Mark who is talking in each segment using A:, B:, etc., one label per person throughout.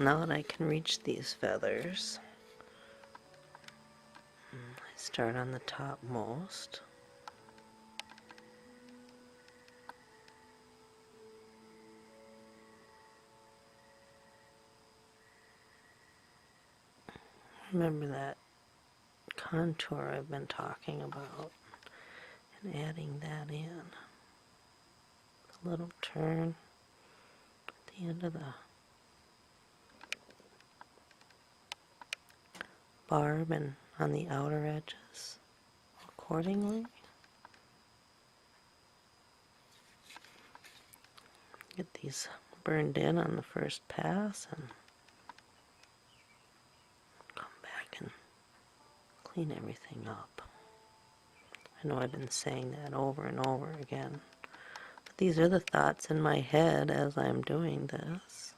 A: Now that I can reach these feathers, I start on the topmost. Remember that contour I've been talking about and adding that in. A little turn at the end of the barb and on the outer edges accordingly. Get these burned in on the first pass and come back and clean everything up. I know I've been saying that over and over again, but these are the thoughts in my head as I'm doing this.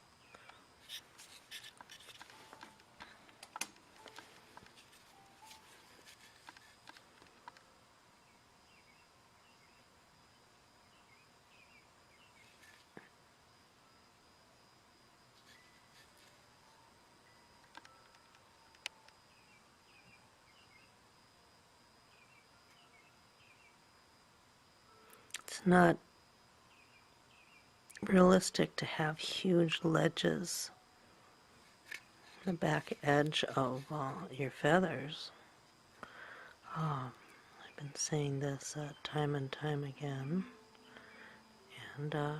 A: It's not realistic to have huge ledges on the back edge of your feathers. I've been saying this time and time again, and the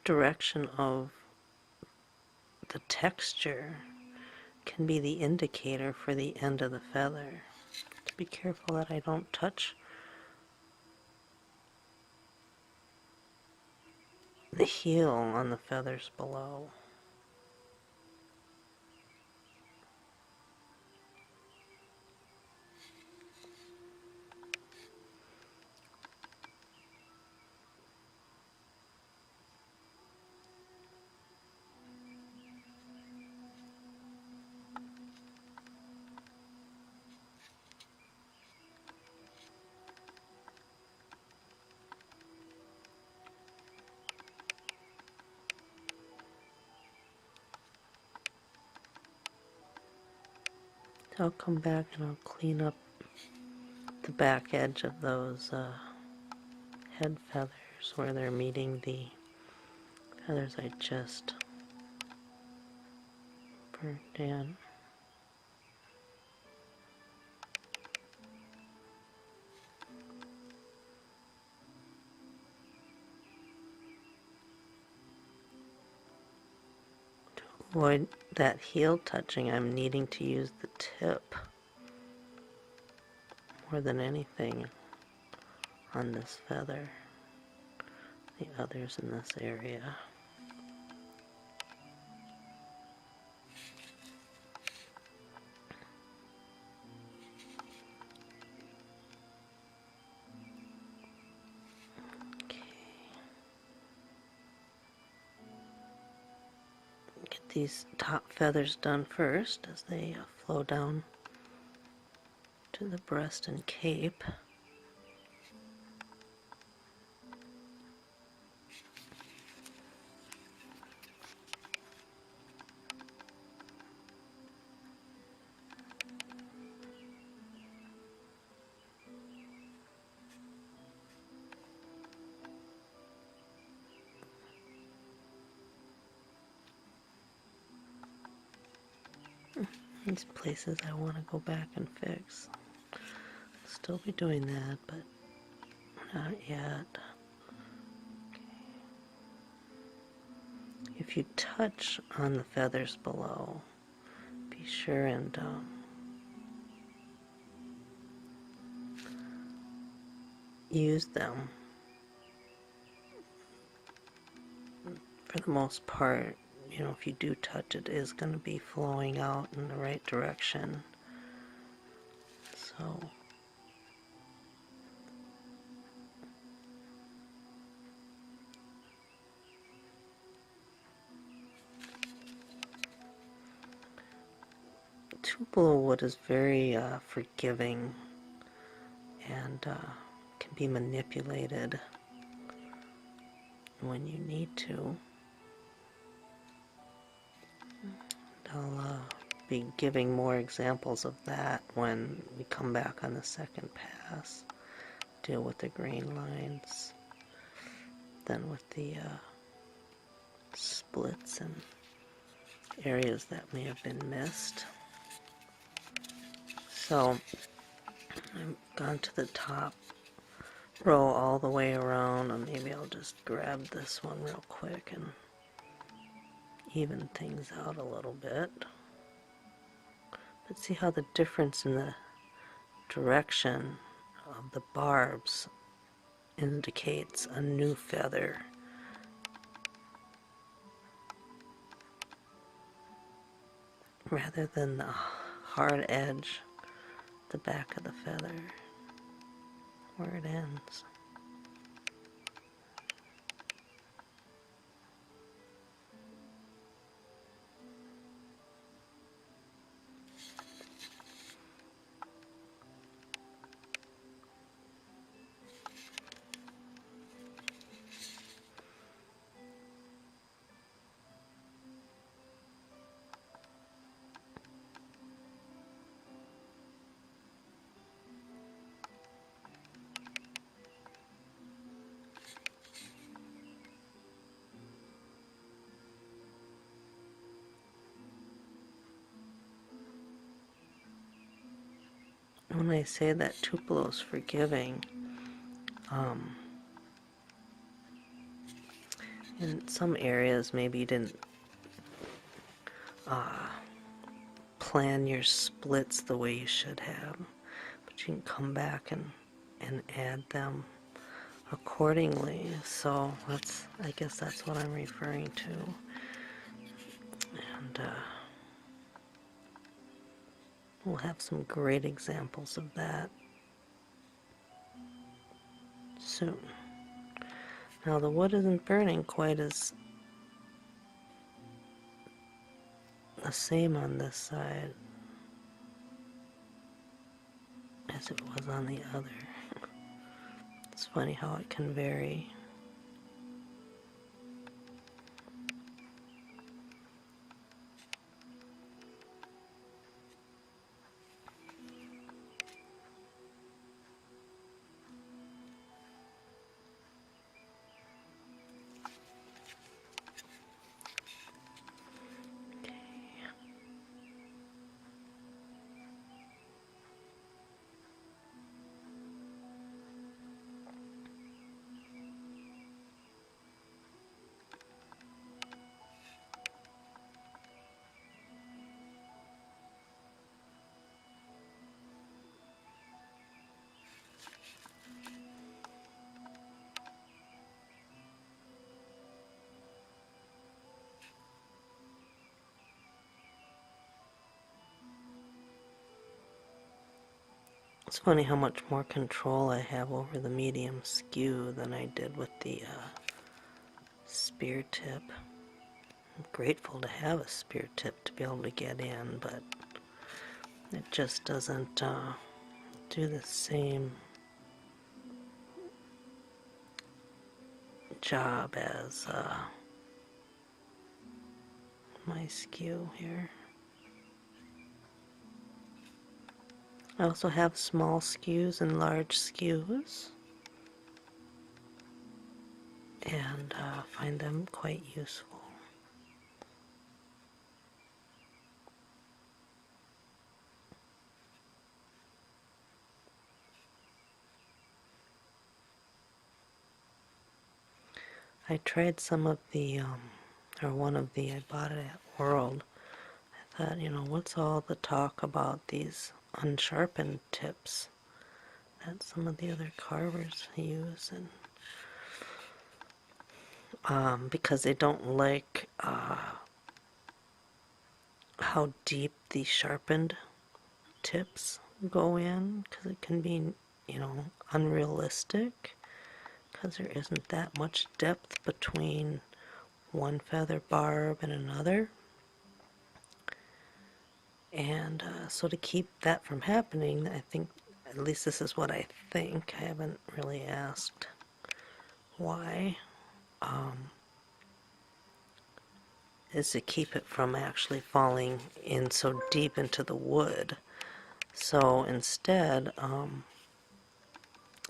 A: direction of the texture can be the indicator for the end of the feather. To be careful that I don't touch the heel on the feathers below. I'll come back and I'll clean up the back edge of those head feathers where they're meeting the feathers I just burnt in. To avoid that heel touching, I'm needing to use the tip more than anything on this feather. The others in this area. Okay. Get these top feathers done first as they flow down to the breast and cape. These places I want to go back and fix. I'll still be doing that, but not yet. Okay. If you touch on the feathers below, be sure and use them. For the most part, you know, if you do touch it, it is going to be flowing out in the right direction. So tupelo wood is very forgiving and can be manipulated when you need to. I'll be giving more examples of that when we come back on the second pass. Deal with the green lines, then with the splits and areas that may have been missed. So I've gone to the top row all the way around, and maybe I'll just grab this one real quick and even things out a little bit. But see how the difference in the direction of the barbs indicates a new feather. Rather than the hard edge, the back of the feather, where it ends. When I say that tupelo's forgiving, in some areas maybe you didn't plan your splits the way you should have, but you can come back and add them accordingly. So that's, I guess that's what I'm referring to. And we'll have some great examples of that soon. Now the wood isn't burning quite as the same on this side as it was on the other. It's funny how it can vary. It's funny how much more control I have over the medium skew than I did with the spear tip. I'm grateful to have a spear tip to be able to get in, but it just doesn't do the same job as my skew here. I also have small skews and large skews, and find them quite useful. I tried some of the, or one of the, I bought it at World. I thought, you know, what's all the talk about these unsharpened tips that some of the other carvers use? And because they don't like how deep the sharpened tips go in, because it can be, you know, unrealistic, because there isn't that much depth between one feather barb and another. And so to keep that from happening, I think, at least this is what I think, I haven't really asked why, is to keep it from actually falling in so deep into the wood. So instead,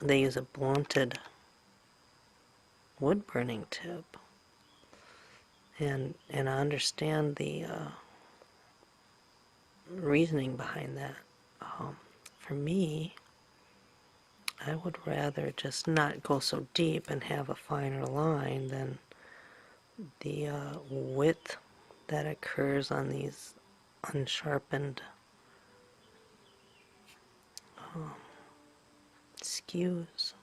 A: they use a blunted wood burning tip. And I understand the reasoning behind that. For me, I would rather just not go so deep and have a finer line than the width that occurs on these unsharpened skews.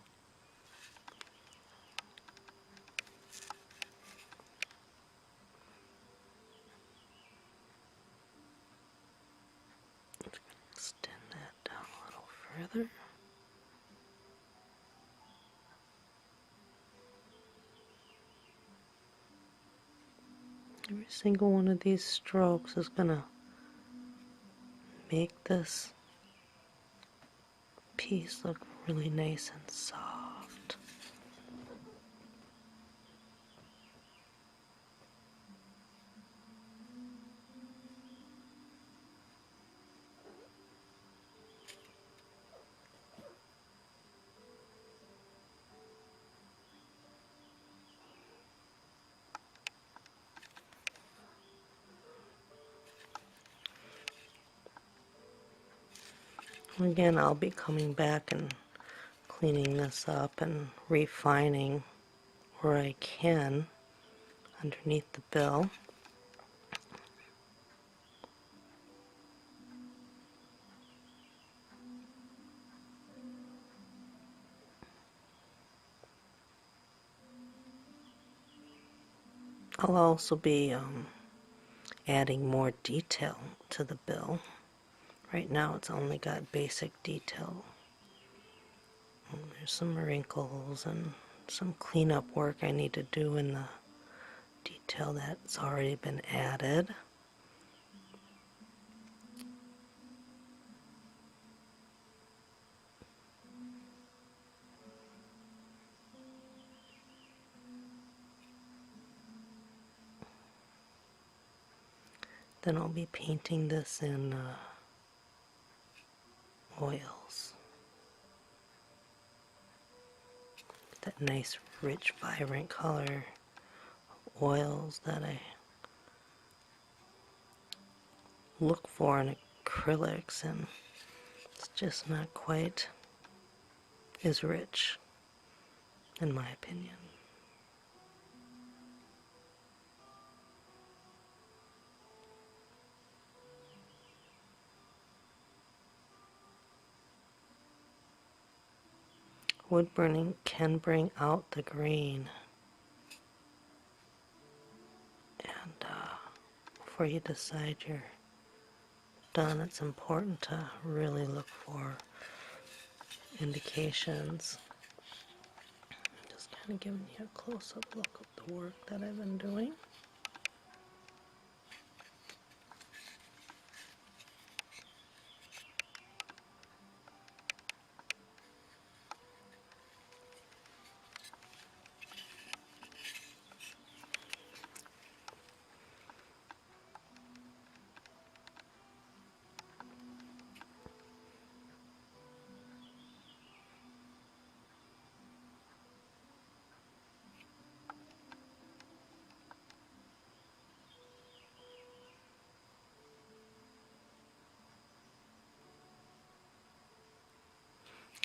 A: Extend that down a little further. Every single one of these strokes is going to make this piece look really nice and soft. Again, I'll be coming back and cleaning this up and refining where I can underneath the bill. I'll also be adding more detail to the bill. Right now it's only got basic detail. There's some wrinkles and some cleanup work I need to do in the detail that's already been added. Then I'll be painting this in oils. That nice, rich, vibrant color oils that I look for in acrylics, and it's just not quite as rich, in my opinion. Wood burning can bring out the green, and before you decide you're done, it's important to really look for indications. Just kind of giving you a close-up look of the work that I've been doing.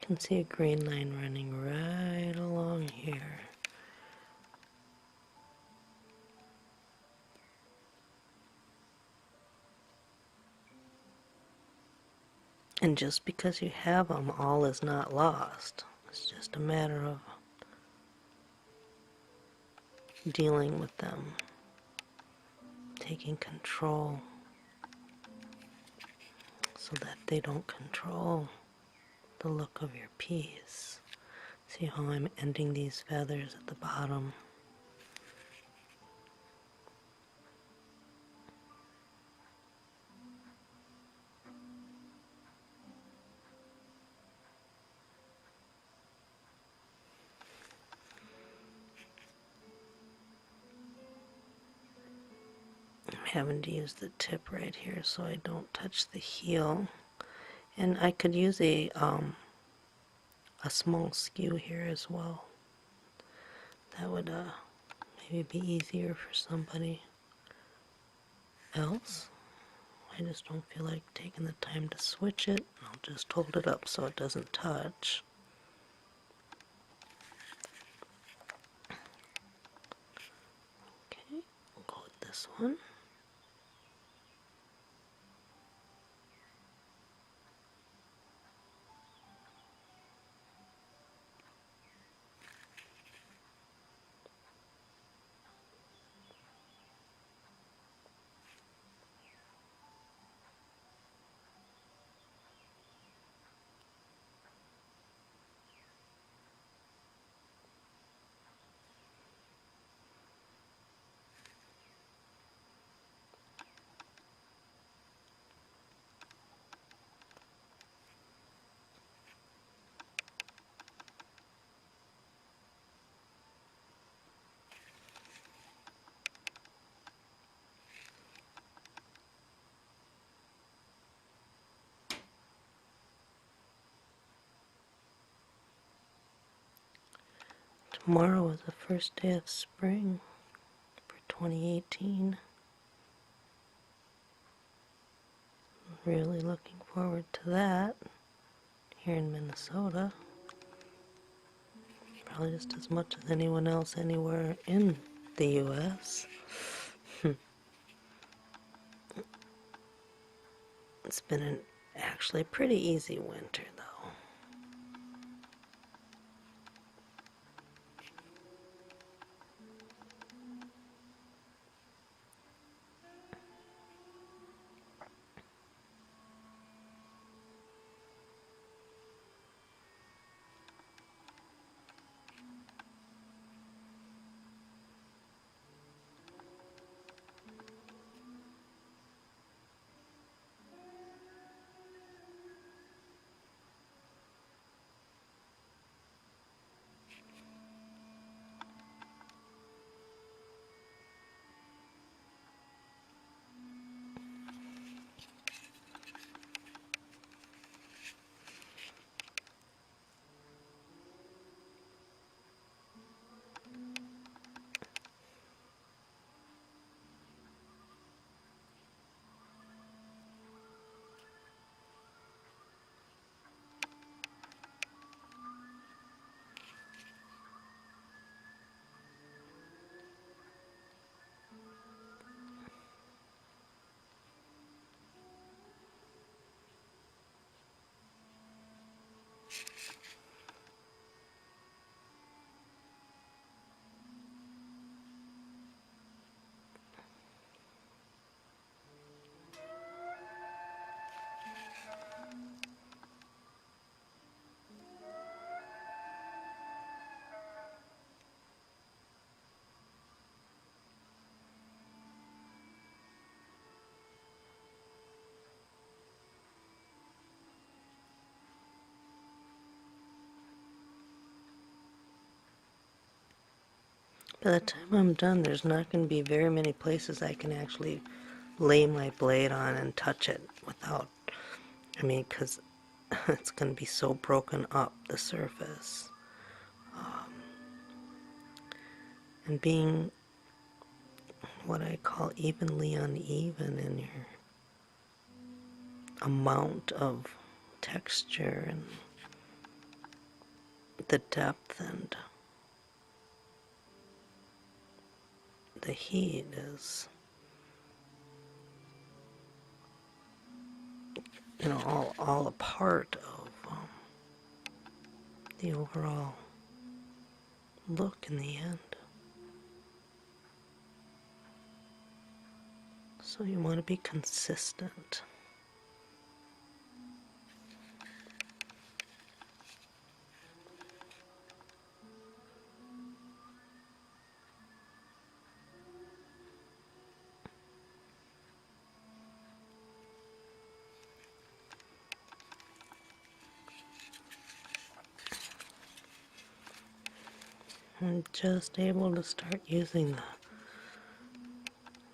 A: You can see a green line running right along here. And just because you have them, all is not lost. It's just a matter of dealing with them, taking control so that they don't control the look of your piece. See how I'm ending these feathers at the bottom? having to use the tip right here so I don't touch the heel. And I could use a small skew here as well. That would maybe be easier for somebody else. I just don't feel like taking the time to switch it. I'll just hold it up so it doesn't touch. Okay, we'll go with this one. Tomorrow is the first day of spring for 2018. Really looking forward to that here in Minnesota. Probably just as much as anyone else anywhere in the U.S. It's been an actually pretty easy winter though. By the time I'm done, there's not going to be very many places I can actually lay my blade on and touch it without, because it's going to be so broken up, the surface. And being what I call evenly uneven in your amount of texture and the depth and the heat is, all a part of the overall look in the end. So you want to be consistent. I'm just able to start using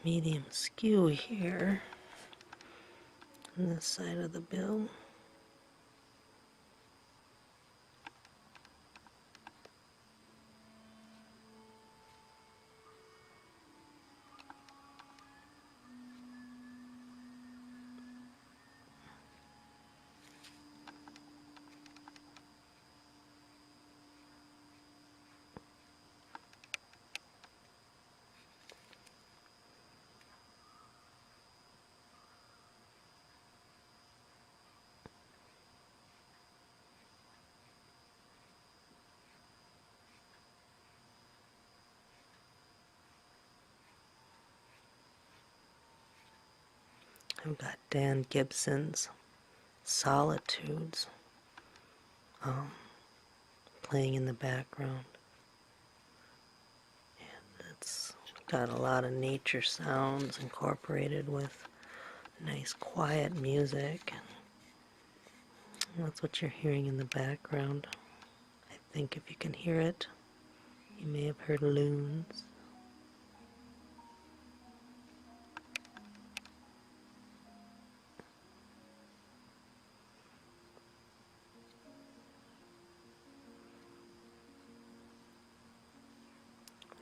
A: medium skew here on this side of the bill. I've got Dan Gibson's Solitudes playing in the background. And it's got a lot of nature sounds incorporated with nice quiet music. And that's what you're hearing in the background. I think if you can hear it, you may have heard loons.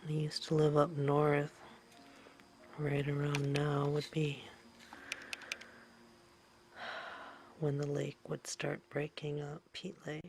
A: I used to live up north. Right around now would be when the lake would start breaking up, Peat Lake.